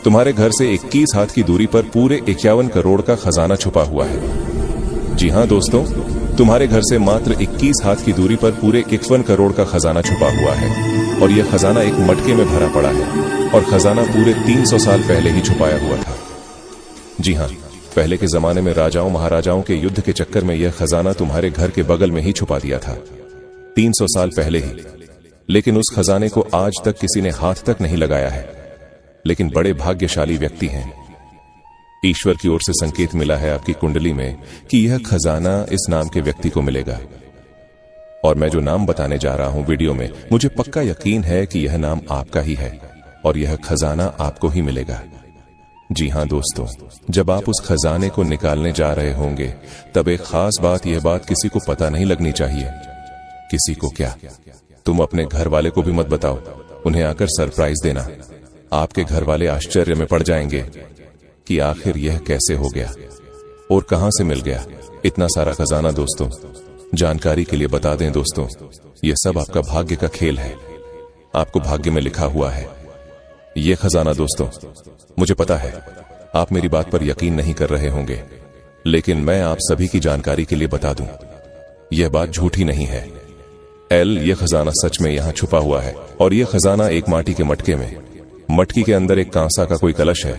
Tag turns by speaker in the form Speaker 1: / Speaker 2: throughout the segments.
Speaker 1: तुम्हारे घर से 21 हाथ की दूरी पर पूरे 51 करोड़ का खजाना छुपा हुआ है। जी हां दोस्तों, तुम्हारे घर से मात्र 21 हाथ की दूरी पर पूरे 51 करोड़ का खजाना छुपा हुआ है और यह खजाना एक मटके में भरा पड़ा है और खजाना पूरे 300 साल पहले ही छुपाया हुआ था। जी हां, पहले के जमाने में राजाओं महाराजाओं के युद्ध के चक्कर में यह खजाना तुम्हारे घर के बगल में ही छुपा दिया था, 300 साल पहले ही। लेकिन उस खजाने को आज तक किसी ने हाथ तक नहीं लगाया है। लेकिन बड़े भाग्यशाली व्यक्ति हैं। ईश्वर की ओर से संकेत मिला है आपकी कुंडली में कि यह खजाना इस नाम के व्यक्ति को मिलेगा। और मैं जो नाम बताने जा रहा हूं वीडियो में, मुझे पक्का यकीन है कि यह नाम आपका ही है और यह खजाना आपको ही मिलेगा। जी हां दोस्तों, जब आप उस खजाने को निकालने जा रहे होंगे तब एक खास बात, यह बात किसी को पता नहीं लगनी चाहिए। किसी को क्या, तुम अपने घर वाले को भी मत बताओ, उन्हें आकर सरप्राइज देना। आपके घर वाले आश्चर्य में पड़ जाएंगे कि आखिर यह कैसे हो गया और कहां से मिल गया इतना सारा खजाना। दोस्तों, जानकारी के लिए बता दें दोस्तों, यह सब आपका भाग्य का खेल है। आपको भाग्य में लिखा हुआ है यह खजाना। दोस्तों, मुझे पता है आप मेरी बात पर यकीन नहीं कर रहे होंगे, लेकिन मैं आप सभी की जानकारी के लिए बता दूं, यह बात झूठी नहीं है। यह खजाना सच में यहां छुपा हुआ है और यह खजाना एक माटी के मटके में, मटकी के अंदर एक कांसा का कोई कलश है,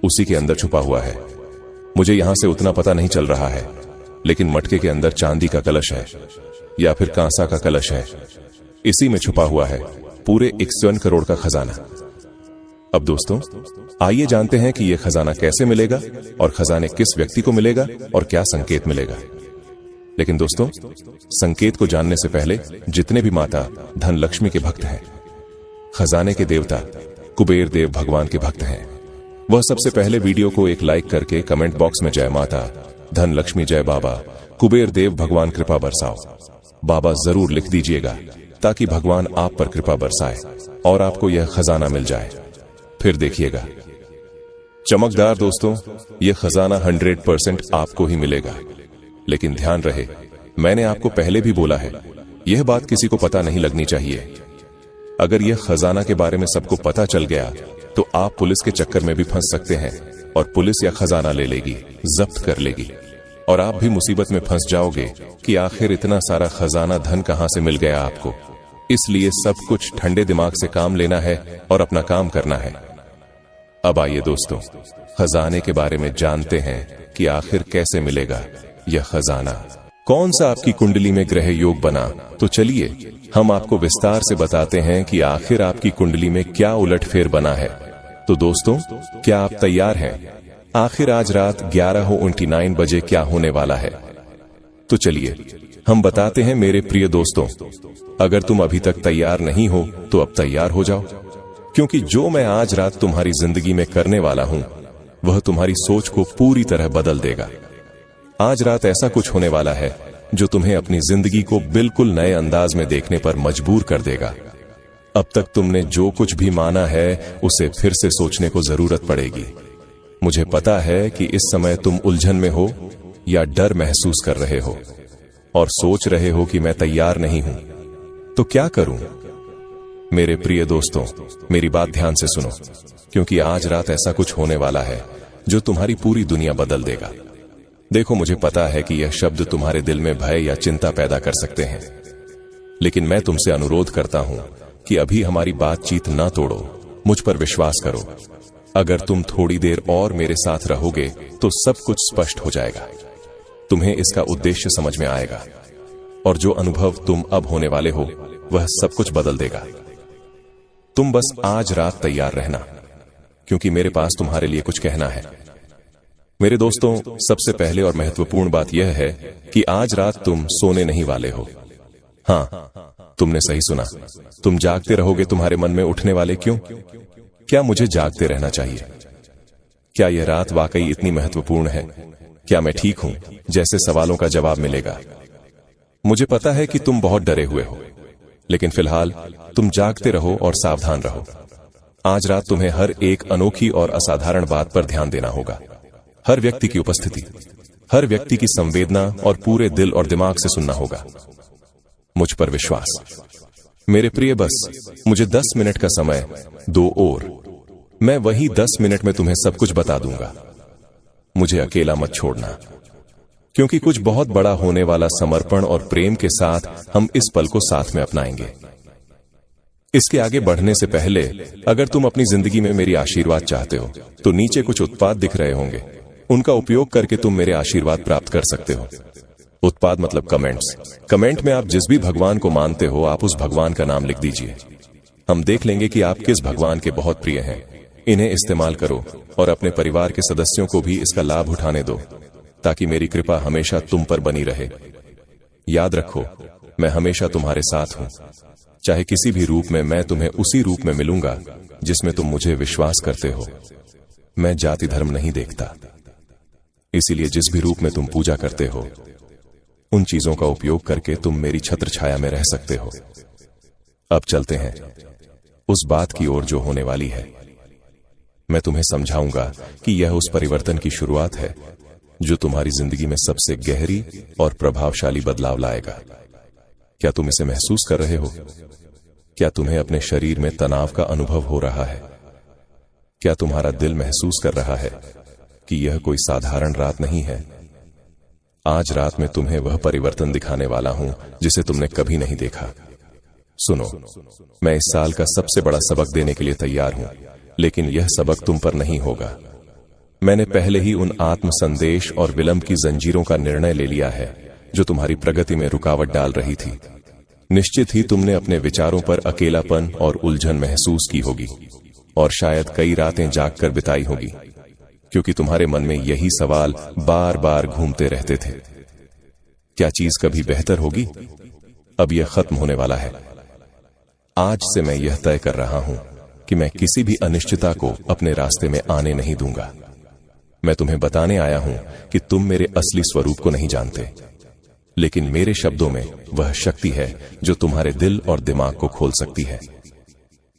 Speaker 1: उसी के अंदर छुपा हुआ है। मुझे यहां से उतना पता नहीं चल रहा है, लेकिन मटके के अंदर चांदी का कलश है या फिर कांसा का कलश है, इसी में छुपा हुआ है पूरे 51 करोड़ का खजाना। अब दोस्तों, आइए जानते हैं कि यह खजाना कैसे मिलेगा और खजाने किस व्यक्ति को मिलेगा और क्या संकेत मिलेगा। लेकिन दोस्तों, संकेत को जानने से पहले जितने भी माता धन लक्ष्मी के भक्त हैं, खजाने के देवता कुबेर देव भगवान के भक्त हैं, वह सबसे पहले वीडियो को एक लाइक करके कमेंट बॉक्स में जय माता धन लक्ष्मी जय बाबा कुबेर देव भगवान कृपा बरसाओ बाबा जरूर लिख दीजिएगा, ताकि भगवान आप पर कृपा बरसाए और आपको यह खजाना मिल जाए। फिर देखिएगा चमकदार। दोस्तों, यह खजाना 100% आपको ही मिलेगा। लेकिन ध्यान रहे, मैंने आपको पहले भी बोला है, यह बात किसी को पता नहीं लगनी चाहिए। अगर यह खजाना के बारे में सबको पता चल गया तो आप पुलिस के चक्कर में भी फंस सकते हैं और पुलिस या खजाना ले लेगी, जब्त कर लेगी और आप भी मुसीबत में फंस जाओगे कि आखिर इतना सारा खजाना धन कहां से मिल गया आपको। इसलिए सब कुछ ठंडे दिमाग से काम लेना है और अपना काम करना है। अब आइए दोस्तों, खजाने के बारे में जानते हैं कि आखिर कैसे मिलेगा यह खजाना। कौन सा आपकी कुंडली में ग्रह योग बना, तो चलिए हम आपको विस्तार से बताते हैं कि आखिर आपकी कुंडली में क्या उलटफेर बना है। तो दोस्तों, क्या आप तैयार हैं? आखिर आज रात 11:29 बजे क्या होने वाला है? तो चलिए हम बताते हैं मेरे प्रिय दोस्तों। अगर तुम अभी तक तैयार नहीं हो तो अब तैयार हो जाओ, क्योंकि जो मैं आज रात तुम्हारी जिंदगी में करने वाला हूं वह तुम्हारी सोच को पूरी तरह बदल देगा। आज रात ऐसा कुछ होने वाला है जो तुम्हें अपनी जिंदगी को बिल्कुल नए अंदाज में देखने पर मजबूर कर देगा। अब तक तुमने जो कुछ भी माना है उसे फिर से सोचने को जरूरत पड़ेगी। मुझे पता है कि इस समय तुम उलझन में हो या डर महसूस कर रहे हो और सोच रहे हो कि मैं तैयार नहीं हूं, तो क्या करूं? मेरे प्रिय दोस्तों, मेरी बात ध्यान से सुनो, क्योंकि आज रात ऐसा कुछ होने वाला है जो तुम्हारी पूरी दुनिया बदल देगा। देखो, मुझे पता है कि यह शब्द तुम्हारे दिल में भय या चिंता पैदा कर सकते हैं, लेकिन मैं तुमसे अनुरोध करता हूं कि अभी हमारी बातचीत ना तोड़ो, मुझ पर विश्वास करो। अगर तुम थोड़ी देर और मेरे साथ रहोगे तो सब कुछ स्पष्ट हो जाएगा, तुम्हें इसका उद्देश्य समझ में आएगा और जो अनुभव तुम अब होने वाले हो वह सब कुछ बदल देगा। तुम बस आज रात तैयार रहना, क्योंकि मेरे पास तुम्हारे लिए कुछ कहना है। मेरे दोस्तों, सबसे पहले और महत्वपूर्ण बात यह है कि आज रात तुम सोने नहीं वाले हो। हाँ, तुमने सही सुना, तुम जागते रहोगे। तुम्हारे मन में उठने वाले क्यों? क्या मुझे जागते रहना चाहिए? क्या यह रात वाकई इतनी महत्वपूर्ण है? क्या मैं ठीक हूं? जैसे सवालों का जवाब मिलेगा। मुझे पता है कि तुम बहुत डरे हुए हो, लेकिन फिलहाल तुम जागते रहो और सावधान रहो। आज रात तुम्हें हर एक अनोखी और असाधारण बात पर ध्यान देना होगा। हर व्यक्ति की उपस्थिति, हर व्यक्ति की संवेदना और पूरे दिल और दिमाग से सुनना होगा। मुझ पर विश्वास। मेरे प्रिय, बस मुझे 10 मिनट का समय दो और मैं वही 10 मिनट में तुम्हें सब कुछ बता दूंगा। मुझे अकेला मत छोड़ना, क्योंकि कुछ बहुत बड़ा होने वाला समर्पण और प्रेम के साथ हम इस पल को साथ में अपनाएंगे। इसके आगे बढ़ने से पहले अगर तुम अपनी जिंदगी में मेरी आशीर्वाद चाहते हो तो नीचे कुछ उत्पाद दिख रहे होंगे, उनका उपयोग करके तुम मेरे आशीर्वाद प्राप्त कर सकते हो। उत्पाद मतलब कमेंट्स। कमेंट में आप जिस भी भगवान को मानते हो आप उस भगवान का नाम लिख दीजिए। हम देख लेंगे कि आप किस भगवान के बहुत प्रिय हैं। इन्हें इस्तेमाल करो और अपने परिवार के सदस्यों को भी इसका लाभ उठाने दो, ताकि मेरी कृपा हमेशा तुम पर बनी रहे। याद रखो, मैं हमेशा तुम्हारे साथ हूं। चाहे किसी भी रूप में, मैं तुम्हें उसी रूप में मिलूंगा जिसमें तुम मुझे विश्वास करते हो। मैं जाति धर्म नहीं देखता, इसीलिए जिस भी रूप में तुम पूजा करते हो उन चीजों का उपयोग करके तुम मेरी छत्र छाया में रह सकते हो। अब चलते हैं उस बात की ओर जो होने वाली है। मैं तुम्हें समझाऊंगा कि यह उस परिवर्तन की शुरुआत है जो तुम्हारी जिंदगी में सबसे गहरी और प्रभावशाली बदलाव लाएगा। क्या तुम इसे महसूस कर रहे हो? क्या तुम्हें अपने शरीर में तनाव का अनुभव हो रहा है? क्या तुम्हारा दिल महसूस कर रहा है कि यह कोई साधारण रात नहीं है? आज रात में तुम्हें वह परिवर्तन दिखाने वाला हूं जिसे तुमने कभी नहीं देखा। सुनो, मैं इस साल का सबसे बड़ा सबक देने के लिए तैयार हूं, लेकिन यह सबक तुम पर नहीं होगा। मैंने पहले ही उन आत्म संदेश और विलंब की जंजीरों का निर्णय ले लिया है जो तुम्हारी प्रगति में रुकावट डाल रही थी। निश्चित ही तुमने अपने विचारों पर अकेलापन और उलझन महसूस की होगी और शायद कई रातें जागकर बिताई होगी, क्योंकि तुम्हारे मन में यही सवाल बार बार घूमते रहते थे। क्या चीज कभी बेहतर होगी? अब यह खत्म होने वाला है। आज से मैं यह तय कर रहा हूं कि मैं किसी भी अनिश्चितता को अपने रास्ते में आने नहीं दूंगा। मैं तुम्हें बताने आया हूं कि तुम मेरे असली स्वरूप को नहीं जानते, लेकिन मेरे शब्दों में वह शक्ति है जो तुम्हारे दिल और दिमाग को खोल सकती है।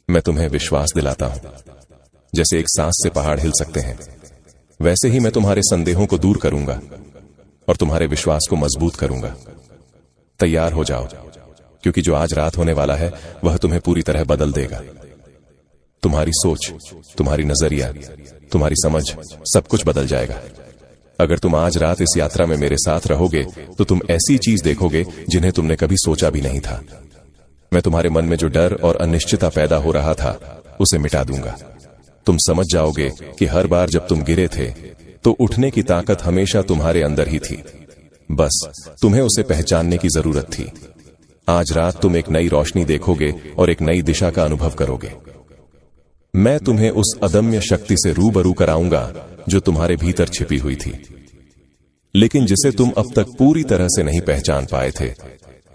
Speaker 1: मैं तुम्हें विश्वास दिलाता हूं, जैसे एक सांस से पहाड़ हिल सकते हैं, वैसे ही मैं तुम्हारे संदेहों को दूर करूंगा और तुम्हारे विश्वास को मजबूत करूंगा। तैयार हो जाओ, क्योंकि जो आज रात होने वाला है वह तुम्हें पूरी तरह बदल देगा। तुम्हारी सोच, तुम्हारी नजरिया, तुम्हारी समझ, सब कुछ बदल जाएगा। अगर तुम आज रात इस यात्रा में मेरे साथ रहोगे तो तुम ऐसी चीज देखोगे जिन्हें तुमने कभी सोचा भी नहीं था। मैं तुम्हारे मन में जो डर और अनिश्चितता पैदा हो रहा था उसे मिटा दूंगा। तुम समझ जाओगे कि हर बार जब तुम गिरे थे तो उठने की ताकत हमेशा तुम्हारे अंदर ही थी, बस तुम्हें उसे पहचानने की जरूरत थी। आज रात तुम एक नई रोशनी देखोगे और एक नई दिशा का अनुभव करोगे। मैं तुम्हें उस अदम्य शक्ति से रूबरू कराऊंगा जो तुम्हारे भीतर छिपी हुई थी, लेकिन जिसे तुम अब तक पूरी तरह से नहीं पहचान पाए थे।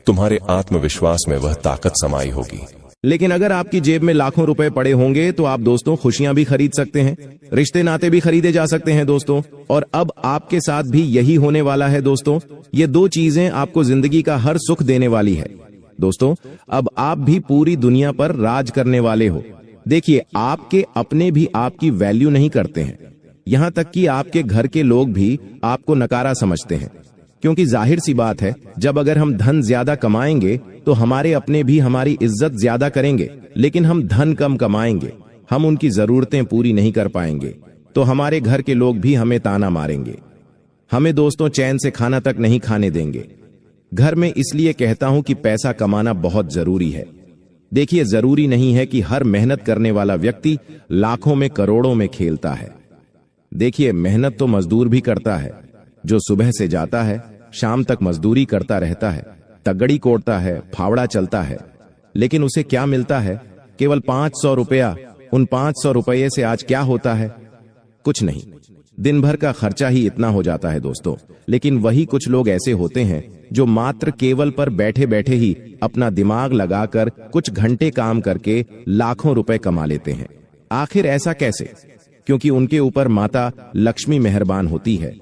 Speaker 1: तुम्हारे आत्मविश्वास में वह ताकत समाई होगी।
Speaker 2: लेकिन अगर आपकी जेब में लाखों रुपए पड़े होंगे तो आप दोस्तों खुशियां भी खरीद सकते हैं, रिश्ते नाते भी खरीदे जा सकते हैं दोस्तों। और अब आपके साथ भी यही होने वाला है दोस्तों। ये दो चीजें आपको जिंदगी का हर सुख देने वाली है दोस्तों। अब आप भी पूरी दुनिया पर राज करने वाले हो। देखिए, आपके अपने भी आपकी वैल्यू नहीं करते हैं, यहां तक कि आपके घर के लोग भी आपको नकारा समझते हैं। क्योंकि जाहिर सी बात है, जब अगर हम धन ज्यादा कमाएंगे तो हमारे अपने भी हमारी इज्जत ज्यादा करेंगे, लेकिन हम धन कम कमाएंगे, हम उनकी जरूरतें पूरी नहीं कर पाएंगे तो हमारे घर के लोग भी हमें ताना मारेंगे, हमें दोस्तों चैन से खाना तक नहीं खाने देंगे। घर में इसलिए कहता हूं कि पैसा कमाना बहुत जरूरी है। देखिए, जरूरी नहीं है कि हर मेहनत करने वाला व्यक्ति लाखों में करोड़ों में खेलता है। देखिए, मेहनत तो मजदूर भी करता है, जो सुबह से जाता है शाम तक मजदूरी करता रहता है, तगड़ी कोड़ता है, फावड़ा चलता है, लेकिन उसे क्या मिलता है? केवल 500 रुपया। उन 500 रुपये से आज क्या होता है? कुछ नहीं। दिन भर का खर्चा ही इतना हो जाता है दोस्तों। लेकिन वही कुछ लोग ऐसे होते हैं जो मात्र केवल पर बैठे बैठे ही अपना दिमाग लगाकर कुछ घंटे काम करके लाखों रुपए कमा लेते हैं। आखिर ऐसा कैसे? क्योंकि उनके ऊपर माता लक्ष्मी मेहरबान होती है,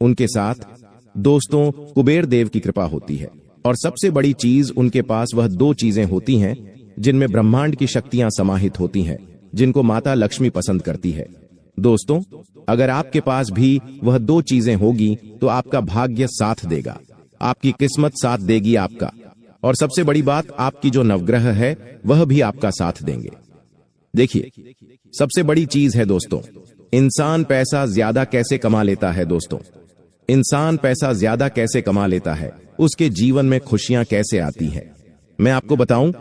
Speaker 2: उनके साथ दोस्तों कुबेर देव की कृपा होती है, और सबसे बड़ी चीज उनके पास वह दो चीजें होती हैं जिनमें ब्रह्मांड की शक्तियां समाहित होती हैं, जिनको माता लक्ष्मी पसंद करती है। दोस्तों, अगर आपके पास भी वह दो चीजें होगी तो आपका भाग्य साथ देगा, आपकी किस्मत साथ देगी आपका, और सबसे बड़ी बात, आपकी जो नवग्रह है वह भी आपका साथ देंगे। देखिए, सबसे बड़ी चीज है दोस्तों, इंसान पैसा ज्यादा कैसे कमा लेता है दोस्तों। इंसान पैसा ज्यादा कैसे कमा लेता है, उसके जीवन में खुशियां कैसे आती है, मैं आपको बताऊं।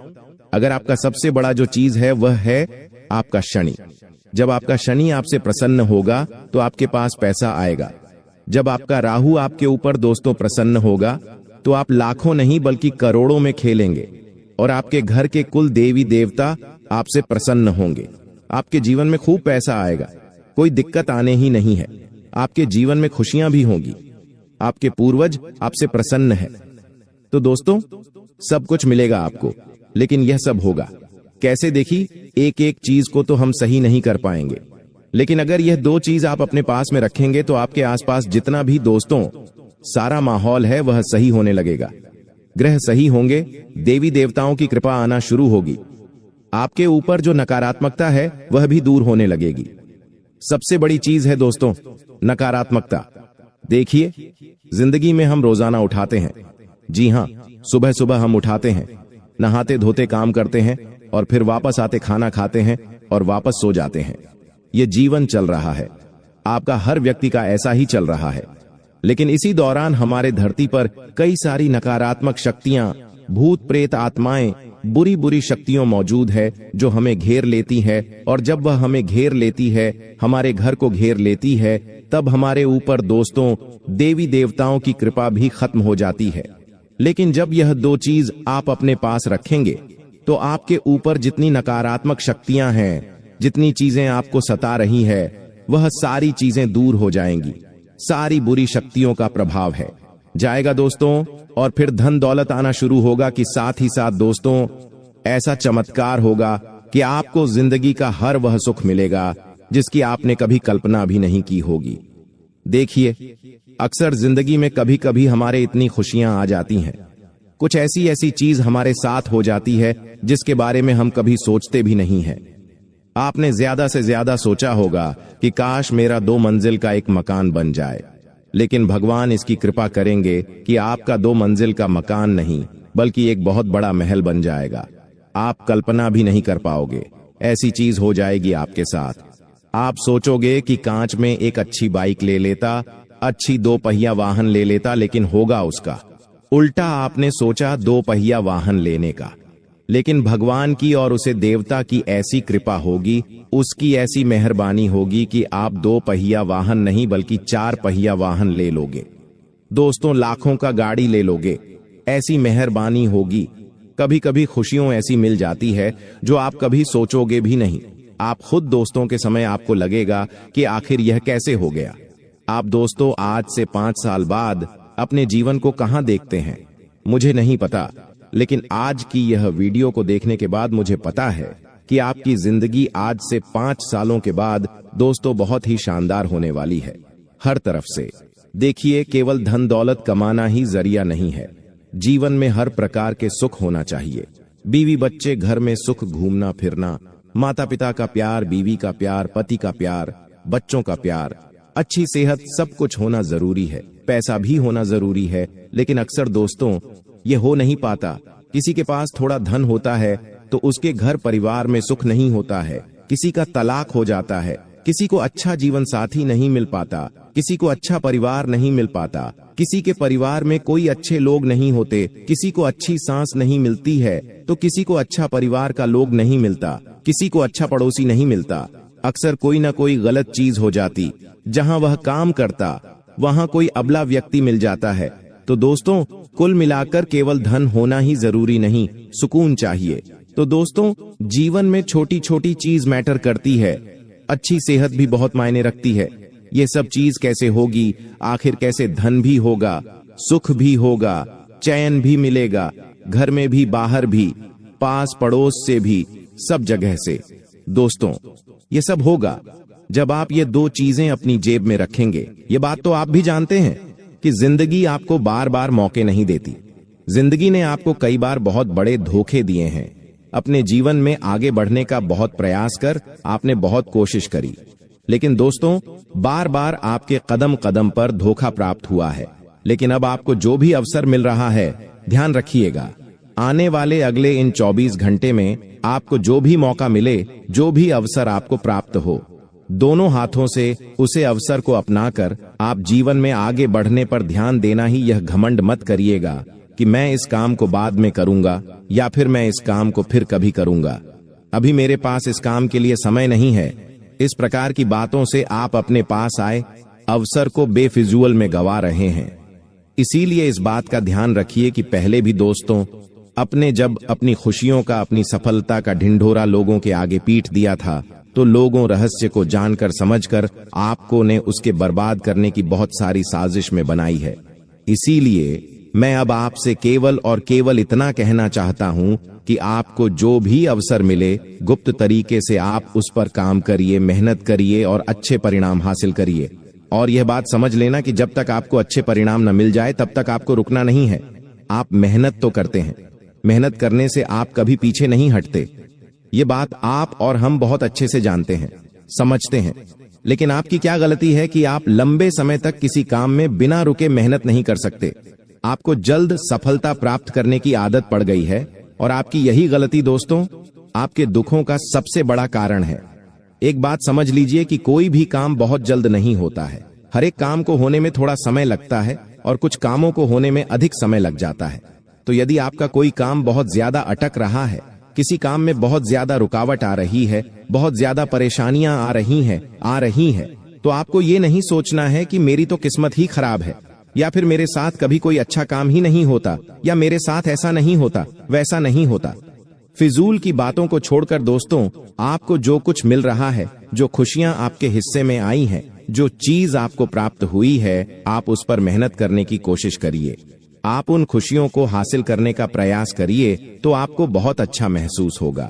Speaker 2: अगर आपका सबसे बड़ा जो चीज है वह है आपका शनि। जब आपका शनि आपसे प्रसन्न होगा तो आपके पास पैसा आएगा। जब आपका राहु आपके ऊपर दोस्तों प्रसन्न होगा तो आप लाखों नहीं बल्कि करोड़ों में खेलेंगे और आपके घर के कुल देवी देवता आपसे प्रसन्न होंगे। आपके जीवन में खूब पैसा आएगा, कोई दिक्कत आने ही नहीं है। आपके जीवन में खुशियां भी होंगी, आपके पूर्वज आपसे प्रसन्न है। तो दोस्तों, सब कुछ मिलेगा आपको, लेकिन यह सब होगा कैसे? देखिए, एक एक चीज को तो हम सही नहीं कर पाएंगे, लेकिन अगर यह दो चीज आप अपने पास में रखेंगे तो आपके आसपास जितना भी दोस्तों सारा माहौल है वह सही होने लगेगा। ग्रह सही होंगे, देवी देवताओं की कृपा आना शुरू होगी, आपके ऊपर जो नकारात्मकता है वह भी दूर होने लगेगी। सबसे बड़ी चीज है दोस्तों नकारात्मकता। देखिए, जिंदगी में हम रोजाना उठाते हैं, जी हां, सुबह सुबह हम उठाते हैं, नहाते धोते काम करते हैं और फिर वापस आते खाना खाते हैं और वापस सो जाते हैं। यह जीवन चल रहा है, आपका हर व्यक्ति का ऐसा ही चल रहा है। लेकिन इसी दौरान हमारे धरती पर कई सारी नकारात्मक शक्तियां, भूत प्रेत आत्माएं, बुरी बुरी शक्तियां मौजूद है जो हमें घेर लेती है। और जब वह हमें घेर लेती है, हमारे घर को घेर लेती है, तब हमारे ऊपर दोस्तों देवी देवताओं की कृपा भी खत्म हो जाती है। लेकिन जब यह दो चीज आप अपने पास रखेंगे तो आपके ऊपर जितनी नकारात्मक शक्तियां हैं, जितनी चीजें आपको सता रही है, वह सारी चीजें दूर हो जाएंगी। सारी बुरी शक्तियों का प्रभाव है जाएगा दोस्तों, और फिर धन दौलत आना शुरू होगा कि साथ ही साथ दोस्तों ऐसा चमत्कार होगा कि आपको जिंदगी का हर वह सुख मिलेगा जिसकी आपने कभी कल्पना भी नहीं की होगी। देखिए, अक्सर जिंदगी में कभी कभी हमारे इतनी खुशियां आ जाती हैं, कुछ ऐसी ऐसी चीज हमारे साथ हो जाती है जिसके बारे में हम कभी सोचते भी नहीं हैं। आपने ज्यादा से ज्यादा सोचा होगा कि काश मेरा 2 मंजिल का एक मकान बन जाए, लेकिन भगवान इसकी कृपा करेंगे कि आपका 2 मंजिल का मकान नहीं बल्कि एक बहुत बड़ा महल बन जाएगा। आप कल्पना भी नहीं कर पाओगे, ऐसी चीज हो जाएगी आपके साथ। आप सोचोगे कि कांच में एक अच्छी बाइक ले लेता, अच्छी 2 पहिया वाहन ले लेता, लेकिन होगा उसका उल्टा। आपने सोचा 2 पहिया वाहन लेने का, लेकिन भगवान की और उसे देवता की ऐसी कृपा होगी, उसकी ऐसी मेहरबानी होगी कि आप 2 पहिया वाहन नहीं बल्कि 4 पहिया वाहन ले लोगे दोस्तों, लाखों का गाड़ी ले लोगे। ऐसी मेहरबानी होगी। कभी कभी खुशियों ऐसी मिल जाती है जो आप कभी सोचोगे भी नहीं। आप खुद दोस्तों के समय आपको लगेगा कि आखिर यह कैसे हो गया। आप दोस्तों आज से 5 साल बाद अपने जीवन को कहां देखते हैं मुझे नहीं पता, लेकिन आज की यह वीडियो को देखने के बाद मुझे पता है कि आपकी जिंदगी आज से 5 सालों के बाद दोस्तों बहुत ही शानदार होने वाली है, हर तरफ से। देखिए, केवल धन दौलत कमाना ही जरिया नहीं है, जीवन में हर प्रकार के सुख होना चाहिए। बीवी बच्चे, घर में सुख, घूमना फिरना, माता पिता का प्यार, बीवी का प्यार, पति का प्यार, बच्चों का प्यार, अच्छी सेहत, सब कुछ होना जरूरी है। पैसा भी होना जरूरी है, लेकिन अक्सर दोस्तों ये हो नहीं पाता। किसी के पास थोड़ा धन होता है तो उसके घर परिवार में सुख नहीं होता है, किसी का तलाक हो जाता है, किसी को अच्छा जीवन साथी नहीं मिल पाता, किसी को अच्छा परिवार नहीं मिल पाता, किसी के परिवार में कोई अच्छे लोग नहीं होते, किसी को अच्छी सांस नहीं मिलती है तो किसी को अच्छा परिवार का लोग नहीं मिलता, किसी को अच्छा पड़ोसी नहीं मिलता। अक्सर कोई ना कोई गलत चीज हो जाती, जहां वह काम करता वहां कोई अबला व्यक्ति मिल जाता है। तो दोस्तों, कुल मिलाकर केवल धन होना ही जरूरी नहीं, सुकून चाहिए। तो दोस्तों, जीवन में छोटी छोटी चीज मैटर करती है। अच्छी सेहत भी बहुत मायने रखती है। ये सब चीज कैसे होगी, आखिर कैसे धन भी होगा, सुख भी होगा, चैन भी मिलेगा, घर में भी, बाहर भी, पास पड़ोस से भी, सब जगह से। दोस्तों, ये सब होगा जब आप ये 2 चीजें अपनी जेब में रखेंगे। ये बात तो आप भी जानते हैं कि जिंदगी आपको बार बार मौके नहीं देती। जिंदगी ने आपको कई बार बहुत बड़े धोखे दिए हैं। अपने जीवन में आगे बढ़ने का बहुत प्रयास कर आपने बहुत कोशिश करी, लेकिन दोस्तों बार बार आपके कदम कदम पर धोखा प्राप्त हुआ है। लेकिन अब आपको जो भी अवसर मिल रहा है, ध्यान रखिएगा, आने वाले अगले इन 24 घंटे में आपको जो भी मौका मिले, जो भी अवसर आपको प्राप्त हो, दोनों हाथों से उसे अवसर को अपनाकर आप जीवन में आगे बढ़ने पर ध्यान देना ही। यह घमंड मत करिएगा कि मैं इस काम को बाद में करूंगा या फिर मैं इस काम को फिर कभी करूंगा, अभी मेरे पास इस काम के लिए समय नहीं है। इस प्रकार की बातों से आप अपने पास आए अवसर को बेफिजूल में गवा रहे हैं। इसीलिए इस बात का ध्यान रखिए कि पहले भी दोस्तों जब अपनी खुशियों का, अपनी सफलता का ढिंढोरा लोगों के आगे पीट दिया था, तो लोगों रहस्य को जानकर समझकर आपको ने उसके बर्बाद करने की बहुत सारी साजिश में बनाई है। इसीलिए मैं अब आपसे केवल और केवल इतना कहना चाहता हूं कि आपको जो भी अवसर मिले, गुप्त तरीके से आप उस पर काम करिए, मेहनत करिए और अच्छे परिणाम हासिल करिए। और यह बात समझ लेना कि जब तक आपको अच्छे परिणाम न मिल जाए तब तक आपको रुकना नहीं है। आप मेहनत तो करते हैं, मेहनत करने से आप कभी पीछे नहीं हटते। ये बात आप और हम बहुत अच्छे से जानते हैं, समझते हैं। लेकिन आपकी क्या गलती है कि आप लंबे समय तक किसी काम में बिना रुके मेहनत नहीं कर सकते। आपको जल्द सफलता प्राप्त करने की आदत पड़ गई है और आपकी यही गलती दोस्तों आपके दुखों का सबसे बड़ा कारण है। एक बात समझ लीजिए कि कोई भी काम बहुत जल्द नहीं होता है। हर एक काम को होने में थोड़ा समय लगता है और कुछ कामों को होने में अधिक समय लग जाता है। तो यदि आपका कोई काम बहुत ज्यादा अटक रहा है, किसी काम में बहुत ज्यादा रुकावट आ रही है, बहुत ज्यादा परेशानियां आ रही हैं, तो आपको ये नहीं सोचना है कि मेरी तो किस्मत ही खराब है, या फिर मेरे साथ कभी कोई अच्छा काम ही नहीं होता, या मेरे साथ ऐसा नहीं होता, वैसा नहीं होता। फिजूल की बातों को छोड़कर दोस्तों आपको जो कुछ मिल रहा है, जो खुशियां आपके हिस्से में आई हैं, जो चीज आपको प्राप्त हुई है, आप उस पर मेहनत करने की कोशिश करिए। आप उन खुशियों को हासिल करने का प्रयास करिए तो आपको बहुत अच्छा महसूस होगा।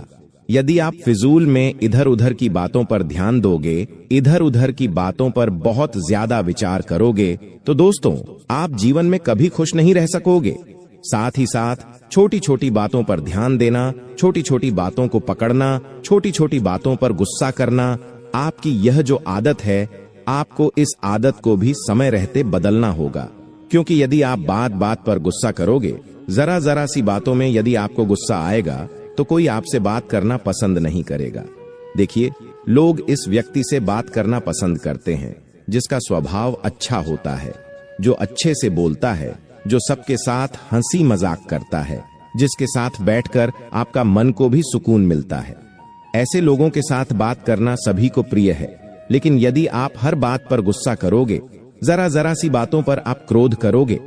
Speaker 2: यदि आप फिजूल में इधर उधर की बातों पर ध्यान दोगे, इधर उधर की बातों पर बहुत ज्यादा विचार करोगे, तो दोस्तों आप जीवन में कभी खुश नहीं रह सकोगे। साथ ही साथ छोटी छोटी बातों पर ध्यान देना, छोटी छोटी बातों को पकड़ना, छोटी छोटी बातों पर गुस्सा करना, आपकी यह जो आदत है, आपको इस आदत को भी समय रहते बदलना होगा। क्योंकि यदि आप बात बात पर गुस्सा करोगे, जरा जरा सी बातों में यदि आपको गुस्सा आएगा, तो कोई आपसे बात करना पसंद नहीं करेगा। देखिए, लोग इस व्यक्ति से बात करना पसंद करते हैं जिसका स्वभाव अच्छा होता है, जो अच्छे से बोलता है, जो सबके साथ हंसी मजाक करता है, जिसके साथ बैठकर आपका मन को भी सुकून मिलता है। ऐसे लोगों के साथ बात करना सभी को प्रिय है। लेकिन यदि आप हर बात पर गुस्सा करोगे, जरा जरा सी बातों पर आप क्रोध करोगे,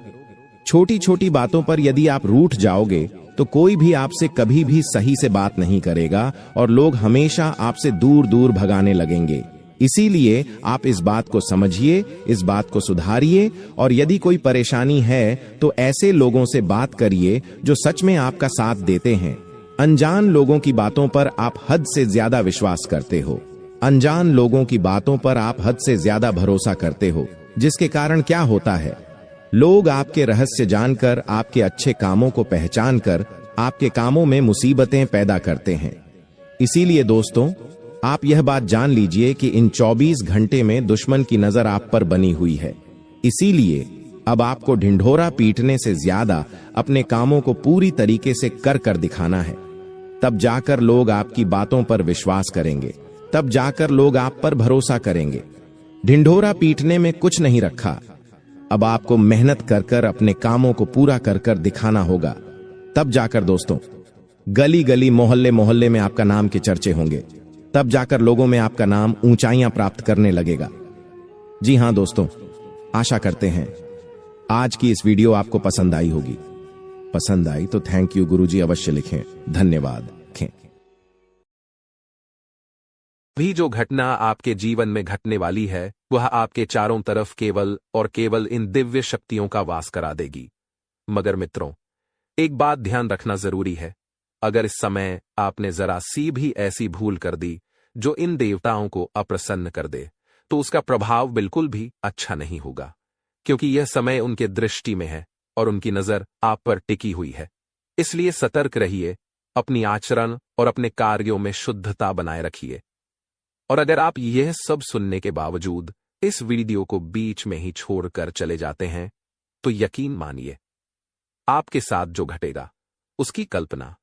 Speaker 2: छोटी छोटी बातों पर यदि आप रूठ जाओगे, तो कोई भी आपसे कभी भी सही से बात नहीं करेगा और लोग हमेशा आपसे दूर दूर भगाने लगेंगे। इसीलिए आप इस बात को समझिए, इस बात को सुधारिए और यदि कोई परेशानी है तो ऐसे लोगों से बात करिए जो सच में आपका साथ देते हैं। अनजान लोगों की बातों पर आप हद से ज्यादा विश्वास करते हो, अनजान लोगों की बातों पर आप हद से ज्यादा भरोसा करते हो, जिसके कारण क्या होता है, लोग आपके रहस्य जानकर, आपके अच्छे कामों को पहचानकर आपके कामों में मुसीबतें पैदा करते हैं। इसीलिए दोस्तों आप यह बात जान लीजिए कि इन 24 घंटे में दुश्मन की नजर आप पर बनी हुई है। इसीलिए अब आपको ढिंढोरा पीटने से ज्यादा अपने कामों को पूरी तरीके से कर दिखाना है। तब जाकर लोग आपकी बातों पर विश्वास करेंगे, तब जाकर लोग आप पर भरोसा करेंगे। ढिंढोरा पीटने में कुछ नहीं रखा। अब आपको मेहनत कर अपने कामों को पूरा कर दिखाना होगा। तब जाकर दोस्तों गली गली, मोहल्ले मोहल्ले में आपका नाम के चर्चे होंगे। तब जाकर लोगों में आपका नाम ऊंचाइयां प्राप्त करने लगेगा। जी हां दोस्तों, आशा करते हैं आज की इस वीडियो आपको पसंद आई होगी। पसंद आई तो थैंक यू गुरुजी अवश्य लिखें, धन्यवाद।
Speaker 3: भी जो घटना आपके जीवन में घटने वाली है, वह आपके चारों तरफ केवल और केवल इन दिव्य शक्तियों का वास करा देगी। मगर मित्रों, एक बात ध्यान रखना जरूरी है। अगर इस समय आपने जरा सी भी ऐसी भूल कर दी जो इन देवताओं को अप्रसन्न कर दे, तो उसका प्रभाव बिल्कुल भी अच्छा नहीं होगा, क्योंकि यह समय उनके दृष्टि में है और उनकी नजर आप पर टिकी हुई है। इसलिए सतर्क रहिए, अपनी आचरण और अपने कार्यों में शुद्धता बनाए रखिए। और अगर आप यह सब सुनने के बावजूद इस वीडियो को बीच में ही छोड़कर चले जाते हैं, तो यकीन मानिए आपके साथ जो घटेगा उसकी कल्पना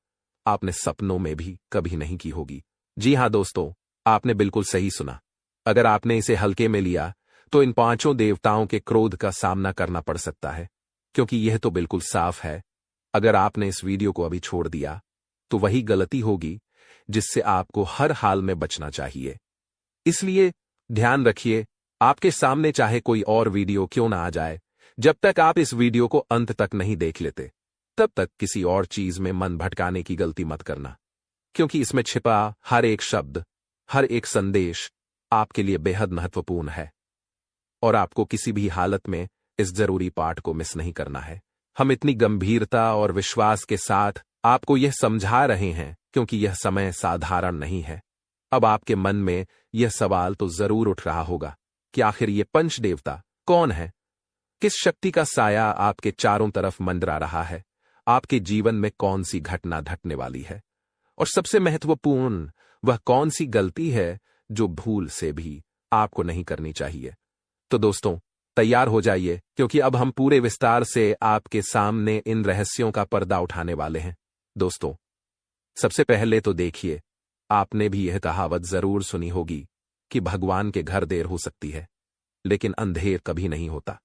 Speaker 3: आपने सपनों में भी कभी नहीं की होगी। जी हां दोस्तों, आपने बिल्कुल सही सुना। अगर आपने इसे हल्के में लिया तो इन पांचों देवताओं के क्रोध का सामना करना पड़ सकता है, क्योंकि यह तो बिल्कुल साफ है। अगर आपने इस वीडियो को अभी छोड़ दिया तो वही गलती होगी जिससे आपको हर हाल में बचना चाहिए। इसलिए ध्यान रखिए, आपके सामने चाहे कोई और वीडियो क्यों ना आ जाए, जब तक आप इस वीडियो को अंत तक नहीं देख लेते तब तक किसी और चीज में मन भटकाने की गलती मत करना, क्योंकि इसमें छिपा हर एक शब्द, हर एक संदेश आपके लिए बेहद महत्वपूर्ण है और आपको किसी भी हालत में इस जरूरी पाठ को मिस नहीं करना है। हम इतनी गंभीरता और विश्वास के साथ आपको यह समझा रहे हैं क्योंकि यह समय साधारण नहीं है। अब आपके मन में यह सवाल तो जरूर उठ रहा होगा कि आखिर ये पंच देवता कौन है? किस शक्ति का साया आपके चारों तरफ मंडरा रहा है? आपके जीवन में कौन सी घटना घटने वाली है? और सबसे महत्वपूर्ण, वह कौन सी गलती है जो भूल से भी आपको नहीं करनी चाहिए? तो दोस्तों, तैयार हो जाइए, क्योंकि अब हम पूरे विस्तार से आपके सामने इन रहस्यों का पर्दा उठाने वाले हैं। दोस्तों, सबसे पहले तो देखिए, आपने भी यह कहावत जरूर सुनी होगी कि भगवान के घर देर हो सकती है लेकिन अंधेर कभी नहीं होता।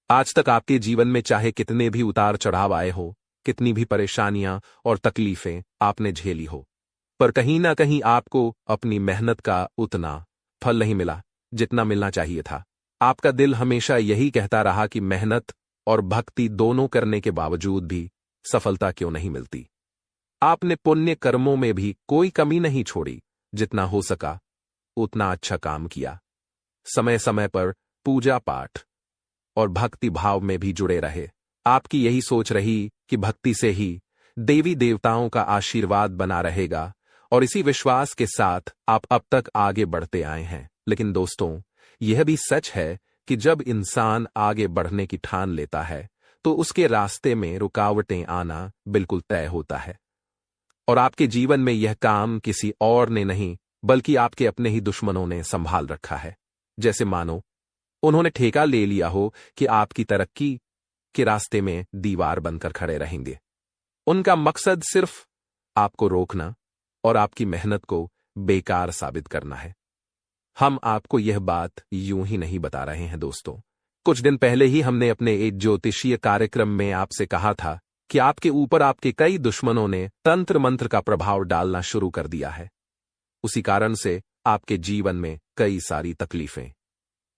Speaker 3: आज तक आपके जीवन में चाहे कितने भी उतार चढ़ाव आए हो, कितनी भी परेशानियां और तकलीफें आपने झेली हो, पर कहीं ना कहीं आपको अपनी मेहनत का उतना फल नहीं मिला जितना मिलना चाहिए था। आपका दिल हमेशा यही कहता रहा कि मेहनत और भक्ति दोनों करने के बावजूद भी सफलता क्यों नहीं मिलती। आपने पुण्य कर्मों में भी कोई कमी नहीं छोड़ी, जितना हो सका उतना अच्छा काम किया। समय समय पर पूजा पाठ और भक्ति भाव में भी जुड़े रहे। आपकी यही सोच रही कि भक्ति से ही देवी देवताओं का आशीर्वाद बना रहेगा और इसी विश्वास के साथ आप अब तक आगे बढ़ते आए हैं। लेकिन दोस्तों, यह भी सच है कि जब इंसान आगे बढ़ने की ठान लेता है तो उसके रास्ते में रुकावटें आना बिल्कुल तय होता है। और आपके जीवन में यह काम किसी और ने नहीं बल्कि आपके अपने ही दुश्मनों ने संभाल रखा है। जैसे मानो उन्होंने ठेका ले लिया हो कि आपकी तरक्की के रास्ते में दीवार बनकर खड़े रहेंगे। उनका मकसद सिर्फ आपको रोकना और आपकी मेहनत को बेकार साबित करना है। हम आपको यह बात यूं ही नहीं बता रहे हैं दोस्तों। कुछ दिन पहले ही हमने अपने एक ज्योतिषीय कार्यक्रम में आपसे कहा था कि आपके ऊपर आपके कई दुश्मनों ने तंत्र मंत्र का प्रभाव डालना शुरू कर दिया है। उसी कारण से आपके जीवन में कई सारी तकलीफें,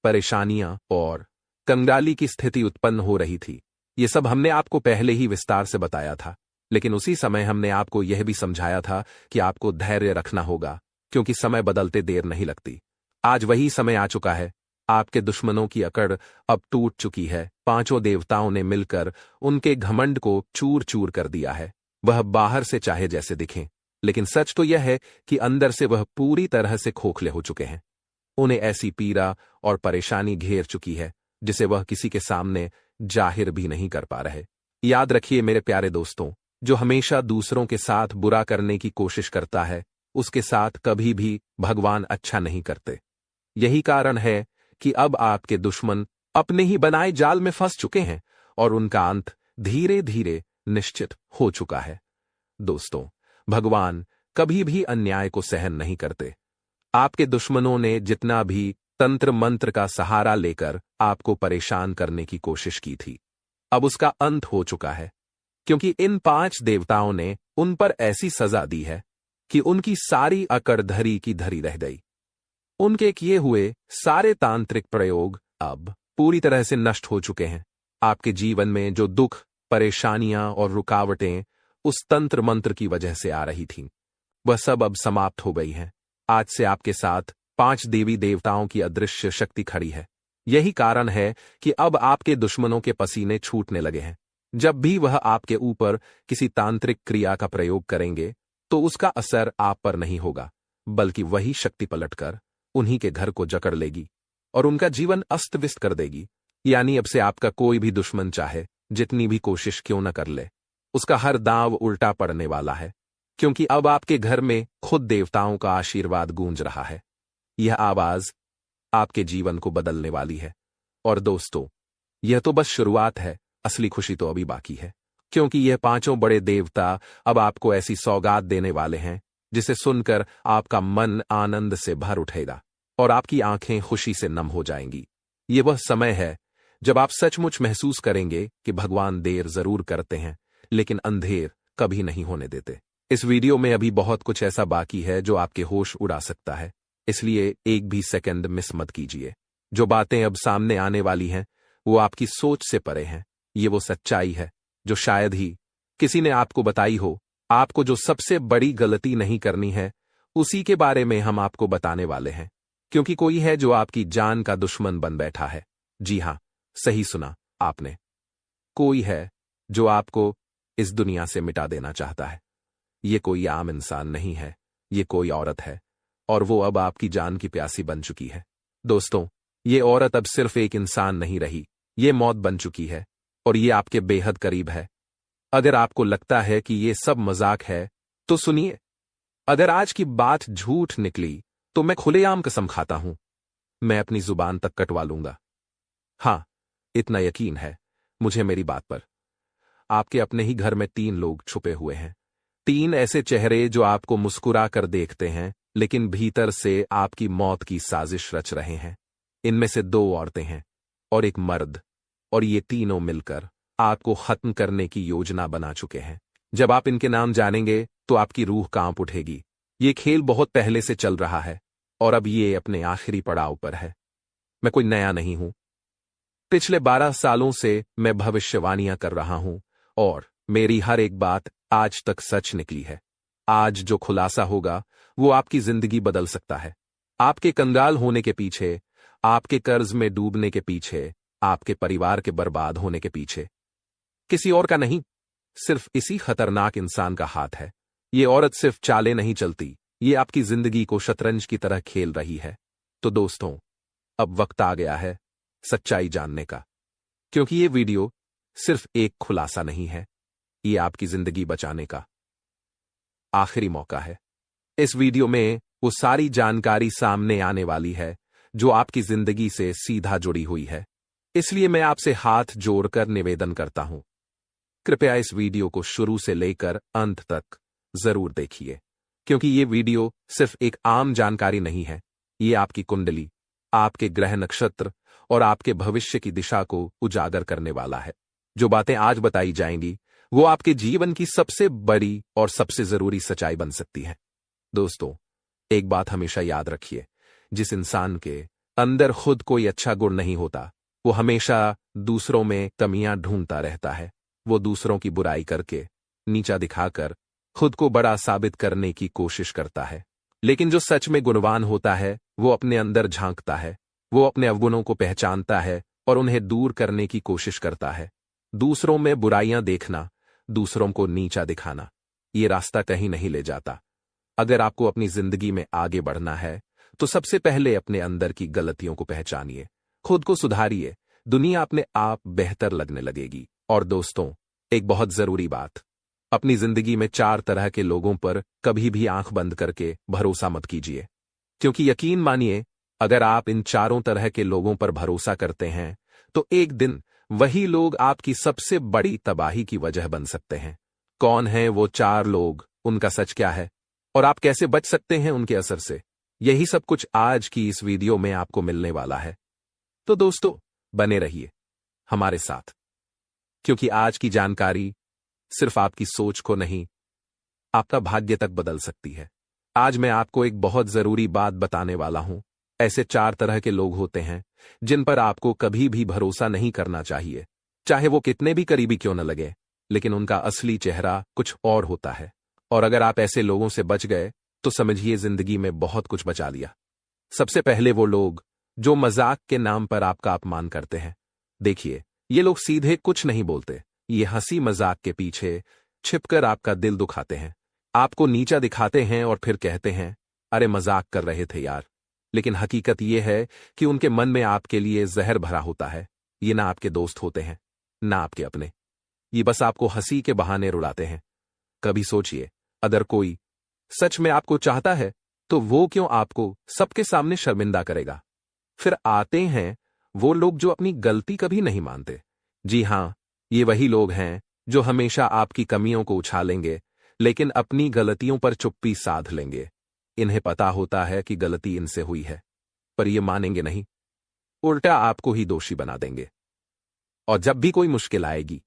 Speaker 3: परेशानियां और कंगाली की स्थिति उत्पन्न हो रही थी। ये सब हमने आपको पहले ही विस्तार से बताया था, लेकिन उसी समय हमने आपको यह भी समझाया था कि आपको धैर्य रखना होगा, क्योंकि समय बदलते देर नहीं लगती। आज वही समय आ चुका है। आपके दुश्मनों की अकड़ अब टूट चुकी है। पांचों देवताओं ने मिलकर उनके घमंड को चूर चूर कर दिया है। वह बाहर से चाहे जैसे दिखें, लेकिन सच तो यह है कि अंदर से वह पूरी तरह से खोखले हो चुके हैं। उन्हें ऐसी पीड़ा और परेशानी घेर चुकी है जिसे वह किसी के सामने जाहिर भी नहीं कर पा रहे। याद रखिए मेरे प्यारे दोस्तों, जो हमेशा दूसरों के साथ बुरा करने की कोशिश करता है, उसके साथ कभी भी भगवान अच्छा नहीं करते। यही कारण है कि अब आपके दुश्मन अपने ही बनाए जाल में फंस चुके हैं और उनका अंत धीरे धीरे निश्चित हो चुका है। दोस्तों, भगवान कभी भी अन्याय को सहन नहीं करते। आपके दुश्मनों ने जितना भी तंत्र मंत्र का सहारा लेकर आपको परेशान करने की कोशिश की थी, अब उसका अंत हो चुका है, क्योंकि इन 5 देवताओं ने उन पर ऐसी सजा दी है कि उनकी सारी अकड़ धरी की धरी रह गई। उनके किए हुए सारे तांत्रिक प्रयोग अब पूरी तरह से नष्ट हो चुके हैं। आपके जीवन में जो दुख, परेशानियां और रुकावटें उस तंत्र मंत्र की वजह से आ रही थीं, वह सब अब समाप्त हो गई हैं। आज से आपके साथ 5 देवी देवताओं की अदृश्य शक्ति खड़ी है। यही कारण है कि अब आपके दुश्मनों के पसीने छूटने लगे हैं। जब भी वह आपके ऊपर किसी तांत्रिक क्रिया का प्रयोग करेंगे तो उसका असर आप पर नहीं होगा, बल्कि वही शक्ति पलटकर उन्हीं के घर को जकड़ लेगी और उनका जीवन अस्त व्यस्त कर देगी। यानी अब से आपका कोई भी दुश्मन चाहे जितनी भी कोशिश क्यों न कर ले, उसका हर दांव उल्टा पड़ने वाला है, क्योंकि अब आपके घर में खुद देवताओं का आशीर्वाद गूंज रहा है। यह आवाज आपके जीवन को बदलने वाली है। और दोस्तों, यह तो बस शुरुआत है, असली खुशी तो अभी बाकी है। क्योंकि यह पांचों बड़े देवता अब आपको ऐसी सौगात देने वाले हैं जिसे सुनकर आपका मन आनंद से भर उठेगा और आपकी आंखें खुशी से नम हो जाएंगी। ये वह समय है जब आप सचमुच महसूस करेंगे कि भगवान देर जरूर करते हैं लेकिन अंधेर कभी नहीं होने देते। इस वीडियो में अभी बहुत कुछ ऐसा बाकी है जो आपके होश उड़ा सकता है, इसलिए एक भी सेकंड मिस मत कीजिए। जो बातें अब सामने आने वाली हैं वो आपकी सोच से परे हैं। ये वो सच्चाई है जो शायद ही किसी ने आपको बताई हो। आपको जो सबसे बड़ी गलती नहीं करनी है उसी के बारे में हम आपको बताने वाले हैं, क्योंकि कोई है जो आपकी जान का दुश्मन बन बैठा है। जी हां, सही सुना आपने। कोई है जो आपको इस दुनिया से मिटा देना चाहता है। ये कोई आम इंसान नहीं है, ये कोई औरत है और वो अब आपकी जान की प्यासी बन चुकी है। दोस्तों, ये औरत अब सिर्फ एक इंसान नहीं रही, ये मौत बन चुकी है और ये आपके बेहद करीब है। अगर आपको लगता है कि ये सब मजाक है तो सुनिए, अगर आज की बात झूठ निकली तो मैं खुलेआम कसम खाता हूं, मैं अपनी जुबान तक कटवा लूंगा। हां, इतना यकीन है मुझे मेरी बात पर। आपके अपने ही घर में 3 लोग छुपे हुए हैं। 3 ऐसे चेहरे जो आपको मुस्कुरा कर देखते हैं लेकिन भीतर से आपकी मौत की साजिश रच रहे हैं। इनमें से 2 औरतें हैं और एक मर्द, और ये तीनों मिलकर आपको खत्म करने की योजना बना चुके हैं। जब आप इनके नाम जानेंगे तो आपकी रूह कांप उठेगी। ये खेल बहुत पहले से चल रहा है और अब ये अपने आखिरी पड़ाव पर है। मैं कोई नया नहीं हूं। पिछले 12 सालों से मैं भविष्यवाणियां कर रहा हूं और मेरी हर एक बात आज तक सच निकली है। आज जो खुलासा होगा वो आपकी जिंदगी बदल सकता है। आपके कंगाल होने के पीछे, आपके कर्ज में डूबने के पीछे, आपके परिवार के बर्बाद होने के पीछे किसी और का नहीं, सिर्फ इसी खतरनाक इंसान का हाथ है। ये औरत सिर्फ चालें नहीं चलती, ये आपकी जिंदगी को शतरंज की तरह खेल रही है। तो दोस्तों, अब वक्त आ गया है सच्चाई जानने का, क्योंकि ये वीडियो सिर्फ एक खुलासा नहीं है, ये आपकी जिंदगी बचाने का आखिरी मौका है। इस वीडियो में वो सारी जानकारी सामने आने वाली है जो आपकी जिंदगी से सीधा जुड़ी हुई है। इसलिए मैं आपसे हाथ जोड़कर निवेदन करता हूं, कृपया इस वीडियो को शुरू से लेकर अंत तक जरूर देखिए, क्योंकि ये वीडियो सिर्फ एक आम जानकारी नहीं है, ये आपकी कुंडली, आपके ग्रह नक्षत्र और आपके भविष्य की दिशा को उजागर करने वाला है। जो बातें आज बताई जाएंगी वो आपके जीवन की सबसे बड़ी और सबसे जरूरी सच्चाई बन सकती है। दोस्तों, एक बात हमेशा याद रखिए, जिस इंसान के अंदर खुद कोई अच्छा गुण नहीं होता वो हमेशा दूसरों में कमियां ढूंढता रहता है। वो दूसरों की बुराई करके, नीचा दिखाकर खुद को बड़ा साबित करने की कोशिश करता है। लेकिन जो सच में गुणवान होता है वो अपने अंदर झांकता है, वो अपने अवगुणों को पहचानता है और उन्हें दूर करने की कोशिश करता है। दूसरों में बुराइयां देखना, दूसरों को नीचा दिखाना, ये रास्ता कहीं नहीं ले जाता। अगर आपको अपनी जिंदगी में आगे बढ़ना है तो सबसे पहले अपने अंदर की गलतियों को पहचानिए, खुद को सुधारिए, दुनिया अपने आप बेहतर लगने लगेगी। और दोस्तों, एक बहुत जरूरी बात, अपनी जिंदगी में 4 तरह के लोगों पर कभी भी आंख बंद करके भरोसा मत कीजिए, क्योंकि यकीन मानिए, अगर आप इन 4 तरह के लोगों पर भरोसा करते हैं तो एक दिन वही लोग आपकी सबसे बड़ी तबाही की वजह बन सकते हैं। कौन हैं वो 4 लोग, उनका सच क्या है और आप कैसे बच सकते हैं उनके असर से, यही सब कुछ आज की इस वीडियो में आपको मिलने वाला है। तो दोस्तों, बने रहिए हमारे साथ, क्योंकि आज की जानकारी सिर्फ आपकी सोच को नहीं, आपका भाग्य तक बदल सकती है। आज मैं आपको एक बहुत जरूरी बात बताने वाला हूं। ऐसे 4 तरह के लोग होते हैं जिन पर आपको कभी भी भरोसा नहीं करना चाहिए, चाहे वो कितने भी करीबी क्यों न लगे, लेकिन उनका असली चेहरा कुछ और होता है। और अगर आप ऐसे लोगों से बच गए तो समझिए जिंदगी में बहुत कुछ बचा लिया। सबसे पहले वो लोग जो मजाक के नाम पर आपका अपमान करते हैं। देखिए, ये लोग सीधे कुछ नहीं बोलते, ये हंसी मजाक के पीछे छिपकर आपका दिल दुखाते हैं, आपको नीचा दिखाते हैं और फिर कहते हैं, अरे मजाक कर रहे थे यार। लेकिन हकीकत यह है कि उनके मन में आपके लिए जहर भरा होता है। ये ना आपके दोस्त होते हैं, ना आपके अपने, ये बस आपको हंसी के बहाने रुलाते हैं। कभी सोचिए, अगर कोई सच में आपको चाहता है तो वो क्यों आपको सबके सामने शर्मिंदा करेगा। फिर आते हैं वो लोग जो अपनी गलती कभी नहीं मानते। जी हां, ये वही लोग हैं जो हमेशा आपकी कमियों को उछालेंगे लेकिन अपनी गलतियों पर चुप्पी साध लेंगे। इन्हें पता होता है कि गलती इनसे हुई है, पर ये मानेंगे नहीं, उल्टा आपको ही दोषी बना देंगे। और जब भी कोई मुश्किल आएगी,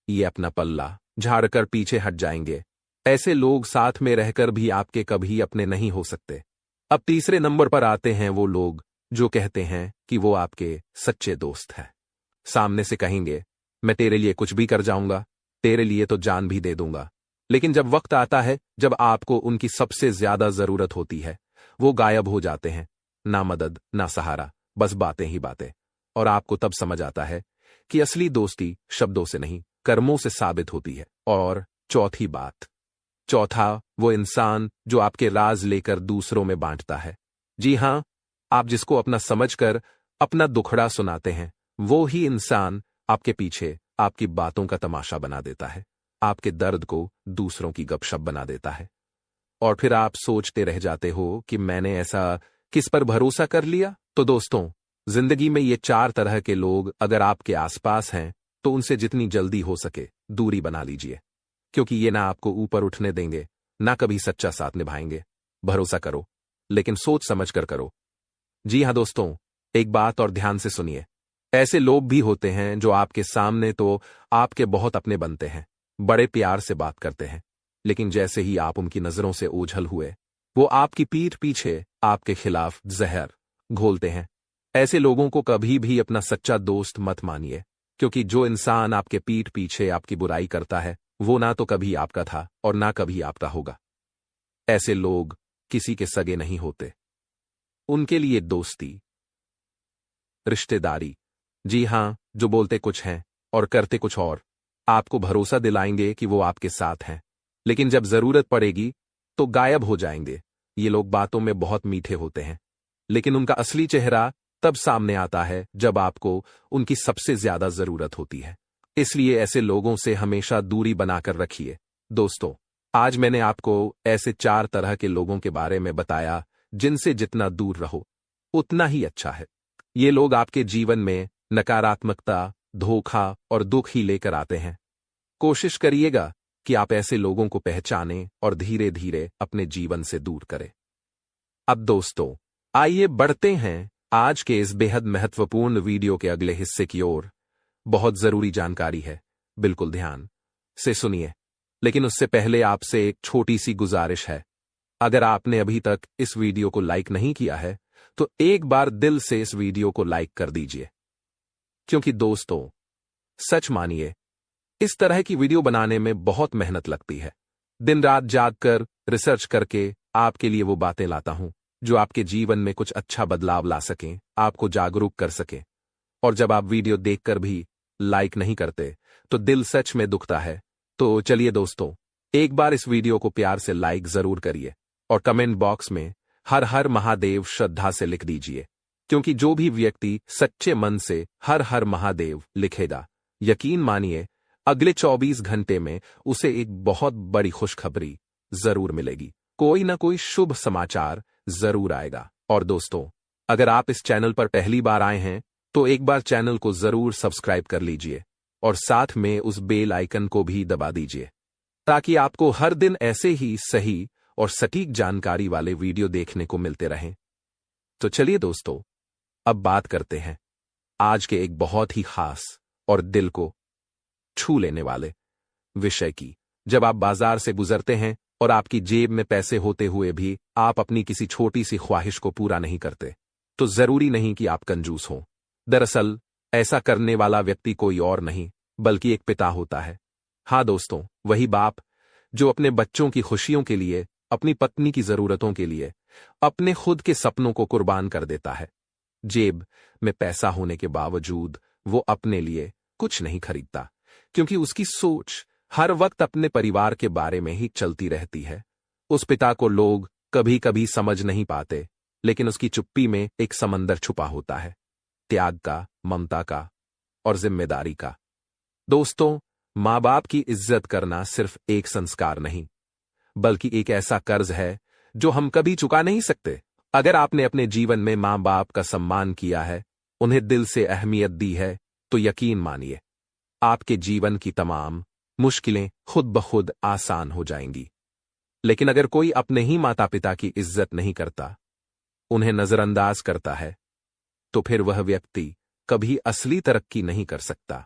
Speaker 3: ये अपना पल्ला झाड़कर पीछे हट जाएंगे। ऐसे लोग साथ में रहकर भी आपके कभी अपने नहीं हो सकते। अब तीसरे नंबर पर आते हैं वो लोग जो कहते हैं कि वो आपके सच्चे दोस्त हैं। सामने से कहेंगे, मैं तेरे लिए कुछ भी कर जाऊंगा, तेरे लिए तो जान भी दे दूंगा। लेकिन जब वक्त आता है, जब आपको उनकी सबसे ज्यादा जरूरत होती है, वो गायब हो जाते हैं। ना मदद, ना सहारा, बस बातें ही बातें। और आपको तब समझ आता है कि असली दोस्ती शब्दों से नहीं, कर्मों से साबित होती है। और चौथा, वो इंसान जो आपके राज लेकर दूसरों में बांटता है। जी हां, आप जिसको अपना समझकर अपना दुखड़ा सुनाते हैं, वो ही इंसान आपके पीछे आपकी बातों का तमाशा बना देता है, आपके दर्द को दूसरों की गपशप बना देता है। और फिर आप सोचते रह जाते हो कि मैंने ऐसा किस पर भरोसा कर लिया। तो दोस्तों, जिंदगी में ये 4 तरह के लोग अगर आपके आसपास हैं, तो उनसे जितनी जल्दी हो सके दूरी बना लीजिए, क्योंकि ये ना आपको ऊपर उठने देंगे, ना कभी सच्चा साथ निभाएंगे। भरोसा करो, लेकिन सोच समझ कर करो। जी हां दोस्तों, एक बात और ध्यान से सुनिए। ऐसे लोग भी होते हैं जो आपके सामने तो आपके बहुत अपने बनते हैं, बड़े प्यार से बात करते हैं, लेकिन जैसे ही आप उनकी नजरों से ओझल हुए, वो आपकी पीठ पीछे आपके खिलाफ जहर घोलते हैं। ऐसे लोगों को कभी भी अपना सच्चा दोस्त मत मानिए, क्योंकि जो इंसान आपके पीठ पीछे आपकी बुराई करता है, वो ना तो कभी आपका था और ना कभी आपका होगा। ऐसे लोग किसी के सगे नहीं होते। उनके लिए दोस्ती, रिश्तेदारी, जी हां, जो बोलते कुछ हैं और करते कुछ और, आपको भरोसा दिलाएंगे कि वो आपके साथ हैं, लेकिन जब जरूरत पड़ेगी तो गायब हो जाएंगे। ये लोग बातों में बहुत मीठे होते हैं, लेकिन उनका असली चेहरा तब सामने आता है जब आपको उनकी सबसे ज्यादा जरूरत होती है। इसलिए ऐसे लोगों से हमेशा दूरी बनाकर रखिए। दोस्तों, आज मैंने आपको ऐसे 4 तरह के लोगों के बारे में बताया जिनसे जितना दूर रहो उतना ही अच्छा है। ये लोग आपके जीवन में नकारात्मकता, धोखा और दुख ही लेकर आते हैं। कोशिश करिएगा कि आप ऐसे लोगों को पहचानें और धीरे धीरे अपने जीवन से दूर करें। अब दोस्तों, आइए बढ़ते हैं आज के इस बेहद महत्वपूर्ण वीडियो के अगले हिस्से की ओर। बहुत जरूरी जानकारी है, बिल्कुल ध्यान से सुनिए। लेकिन उससे पहले आपसे एक छोटी सी गुजारिश है। अगर आपने अभी तक इस वीडियो को लाइक नहीं किया है, तो एक बार दिल से इस वीडियो को लाइक कर दीजिए, क्योंकि दोस्तों, सच मानिए, इस तरह की वीडियो बनाने में बहुत मेहनत लगती है। दिन रात जागकर रिसर्च करके आपके लिए वो बातें लाता हूं जो आपके जीवन में कुछ अच्छा बदलाव ला सकें, आपको जागरूक कर सकें। और जब आप वीडियो देखकर भी लाइक नहीं करते, तो दिल सच में दुखता है। तो चलिए दोस्तों, एक बार इस वीडियो को प्यार से लाइक जरूर करिए और कमेंट बॉक्स में हर हर महादेव श्रद्धा से लिख दीजिए, क्योंकि जो भी व्यक्ति सच्चे मन से हर हर महादेव लिखेगा, यकीन मानिए अगले 24 घंटे में उसे एक बहुत बड़ी खुशखबरी जरूर मिलेगी। कोई ना कोई शुभ समाचार जरूर आएगा। और दोस्तों, अगर आप इस चैनल पर पहली बार आए हैं, तो एक बार चैनल को जरूर सब्सक्राइब कर लीजिए और साथ में उस बेल आइकन को भी दबा दीजिए, ताकि आपको हर दिन ऐसे ही सही और सटीक जानकारी वाले वीडियो देखने को मिलते रहें। तो चलिए दोस्तों, अब बात करते हैं आज के एक बहुत ही खास और दिल को छू लेने वाले विषय की। जब आप बाजार से गुजरते हैं और आपकी जेब में पैसे होते हुए भी आप अपनी किसी छोटी सी ख्वाहिश को पूरा नहीं करते, तो जरूरी नहीं कि आप कंजूस हों। दरअसल ऐसा करने वाला व्यक्ति कोई और नहीं बल्कि एक पिता होता है। हाँ दोस्तों, वही बाप जो अपने बच्चों की खुशियों के लिए, अपनी पत्नी की जरूरतों के लिए, अपने खुद के सपनों को कुर्बान कर देता है। जेब में पैसा होने के बावजूद वो अपने लिए कुछ नहीं खरीदता, क्योंकि उसकी सोच हर वक्त अपने परिवार के बारे में ही चलती रहती है। उस पिता को लोग कभी कभी समझ नहीं पाते, लेकिन उसकी चुप्पी में एक समंदर छुपा होता है, त्याग का, ममता का और जिम्मेदारी का। दोस्तों, माँ बाप की इज्जत करना सिर्फ एक संस्कार नहीं, बल्कि एक ऐसा कर्ज है जो हम कभी चुका नहीं सकते। अगर आपने अपने जीवन में माँ बाप का सम्मान किया है, उन्हें दिल से अहमियत दी है, तो यकीन मानिए आपके जीवन की तमाम मुश्किलें खुद ब खुद आसान हो जाएंगी। लेकिन अगर कोई अपने ही माता पिता की इज्जत नहीं करता, उन्हें नजरअंदाज करता है, तो फिर वह व्यक्ति कभी असली तरक्की नहीं कर सकता,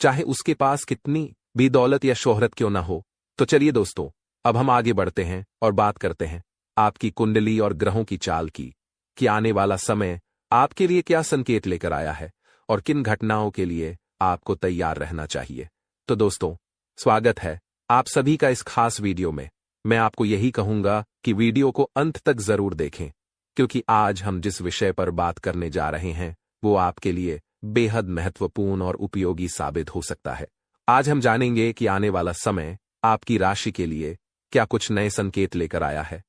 Speaker 3: चाहे उसके पास कितनी भी दौलत या शोहरत क्यों ना हो। तो चलिए दोस्तों, अब हम आगे बढ़ते हैं और बात करते हैं आपकी कुंडली और ग्रहों की चाल की, कि आने वाला समय आपके लिए क्या संकेत लेकर आया है और किन घटनाओं के लिए आपको तैयार रहना चाहिए। तो दोस्तों, स्वागत है आप सभी का इस खास वीडियो में। मैं आपको यही कहूंगा कि वीडियो को अंत तक जरूर देखें, क्योंकि आज हम जिस विषय पर बात करने जा रहे हैं वो आपके लिए बेहद महत्वपूर्ण और उपयोगी साबित हो सकता है। आज हम जानेंगे कि आने वाला समय आपकी राशि के लिए क्या कुछ नए संकेत लेकर आया है,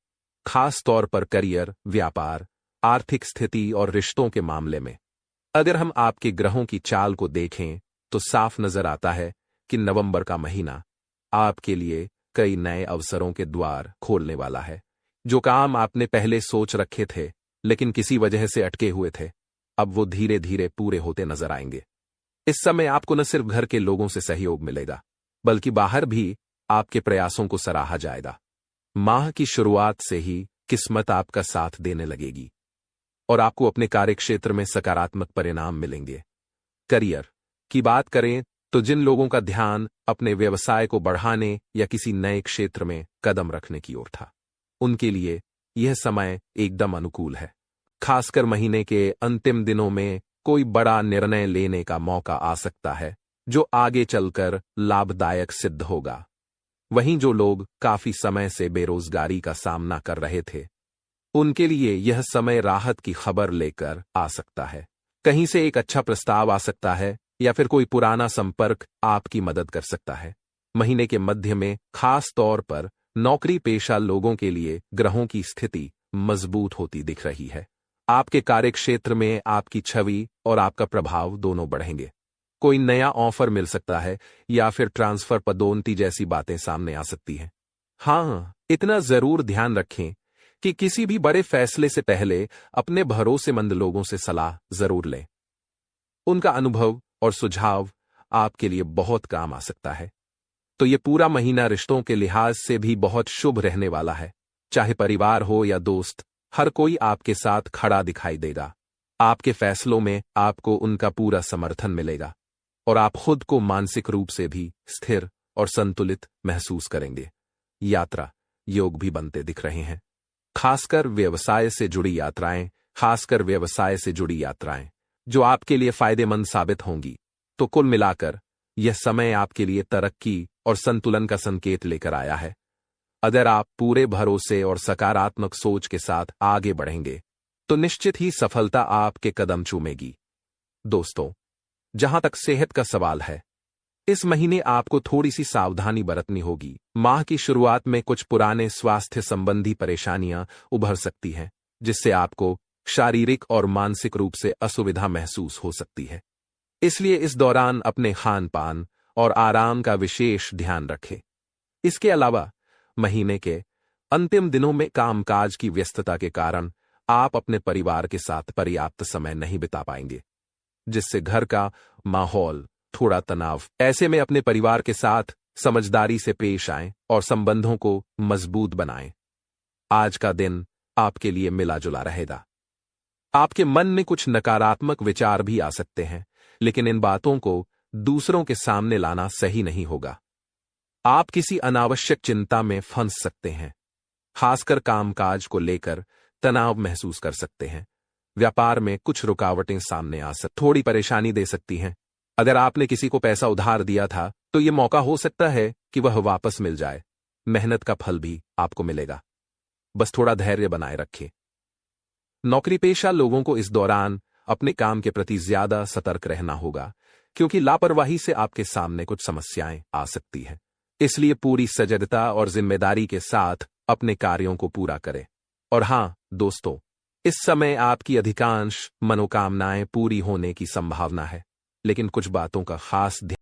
Speaker 3: खास तौर पर करियर, व्यापार, आर्थिक स्थिति और रिश्तों के मामले में। अगर हम आपके ग्रहों की चाल को देखें तो साफ नजर आता है कि नवंबर का महीना आपके लिए कई नए अवसरों के द्वार खोलने वाला है। जो काम आपने पहले सोच रखे थे लेकिन किसी वजह से अटके हुए थे, अब वो धीरे धीरे पूरे होते नजर आएंगे। इस समय आपको न सिर्फ घर के लोगों से सहयोग मिलेगा, बल्कि बाहर भी आपके प्रयासों को सराहा जाएगा। माह की शुरुआत से ही किस्मत आपका साथ देने लगेगी और आपको अपने कार्यक्षेत्र में सकारात्मक परिणाम मिलेंगे। करियर की बात करें तो जिन लोगों का ध्यान अपने व्यवसाय को बढ़ाने या किसी नए क्षेत्र में कदम रखने की ओर था, उनके लिए यह समय एकदम अनुकूल है। खासकर महीने के अंतिम दिनों में कोई बड़ा निर्णय लेने का मौका आ सकता है जो आगे चलकर लाभदायक सिद्ध होगा। वहीं जो लोग काफी समय से बेरोजगारी का सामना कर रहे थे, उनके लिए यह समय राहत की खबर लेकर आ सकता है। कहीं से एक अच्छा प्रस्ताव आ सकता है या फिर कोई पुराना संपर्क आपकी मदद कर सकता है। महीने के मध्य में खास तौर पर नौकरी पेशा लोगों के लिए ग्रहों की स्थिति मजबूत होती दिख रही है। आपके कार्यक्षेत्र में आपकी छवि और आपका प्रभाव दोनों बढ़ेंगे। कोई नया ऑफर मिल सकता है या फिर ट्रांसफर, पदोन्नति जैसी बातें सामने आ सकती हैं। हाँ, इतना जरूर ध्यान रखें कि किसी भी बड़े फैसले से पहले अपने भरोसेमंद लोगों से सलाह जरूर लें। उनका अनुभव और सुझाव आपके लिए बहुत काम आ सकता है। तो ये पूरा महीना रिश्तों के लिहाज से भी बहुत शुभ रहने वाला है। चाहे परिवार हो या दोस्त, हर कोई आपके साथ खड़ा दिखाई देगा। आपके फैसलों में आपको उनका पूरा समर्थन मिलेगा और आप खुद को मानसिक रूप से भी स्थिर और संतुलित महसूस करेंगे। यात्रा योग भी बनते दिख रहे हैं, खासकर व्यवसाय से जुड़ी यात्राएं जो आपके लिए फायदेमंद साबित होंगी। तो कुल मिलाकर यह समय आपके लिए तरक्की और संतुलन का संकेत लेकर आया है। अगर आप पूरे भरोसे और सकारात्मक सोच के साथ आगे बढ़ेंगे तो निश्चित ही सफलता आपके कदम चूमेगी। दोस्तों, जहां तक सेहत का सवाल है, इस महीने आपको थोड़ी सी सावधानी बरतनी होगी। माह की शुरुआत में कुछ पुराने स्वास्थ्य संबंधी परेशानियां उभर सकती हैं, जिससे आपको शारीरिक और मानसिक रूप से असुविधा महसूस हो सकती है। इसलिए इस दौरान अपने खान पान और आराम का विशेष ध्यान रखें। इसके अलावा महीने के अंतिम दिनों में कामकाज की व्यस्तता के कारण आप अपने परिवार के साथ पर्याप्त समय नहीं बिता पाएंगे, जिससे घर का माहौल थोड़ा तनाव। ऐसे में अपने परिवार के साथ समझदारी से पेश आएं और संबंधों को मजबूत बनाएं। आज का दिन आपके लिए मिला जुला रहेगा। आपके मन में कुछ नकारात्मक विचार भी आ सकते हैं, लेकिन इन बातों को दूसरों के सामने लाना सही नहीं होगा। आप किसी अनावश्यक चिंता में फंस सकते हैं, खासकर कामकाज को लेकर तनाव महसूस कर सकते हैं। व्यापार में कुछ रुकावटें सामने आ सकती, थोड़ी परेशानी दे सकती हैं। अगर आपने किसी को पैसा उधार दिया था तो यह मौका हो सकता है कि वह वापस मिल जाए। मेहनत का फल भी आपको मिलेगा, बस थोड़ा धैर्य बनाए रखें। नौकरी पेशा लोगों को इस दौरान अपने काम के प्रति ज्यादा सतर्क रहना होगा, क्योंकि लापरवाही से आपके सामने कुछ समस्याएं आ सकती हैं। इसलिए पूरी सजगता और जिम्मेदारी के साथ अपने कार्यों को पूरा करें। और हाँ दोस्तों, इस समय आपकी अधिकांश मनोकामनाएं पूरी होने की संभावना है, लेकिन कुछ बातों का खास ध्यान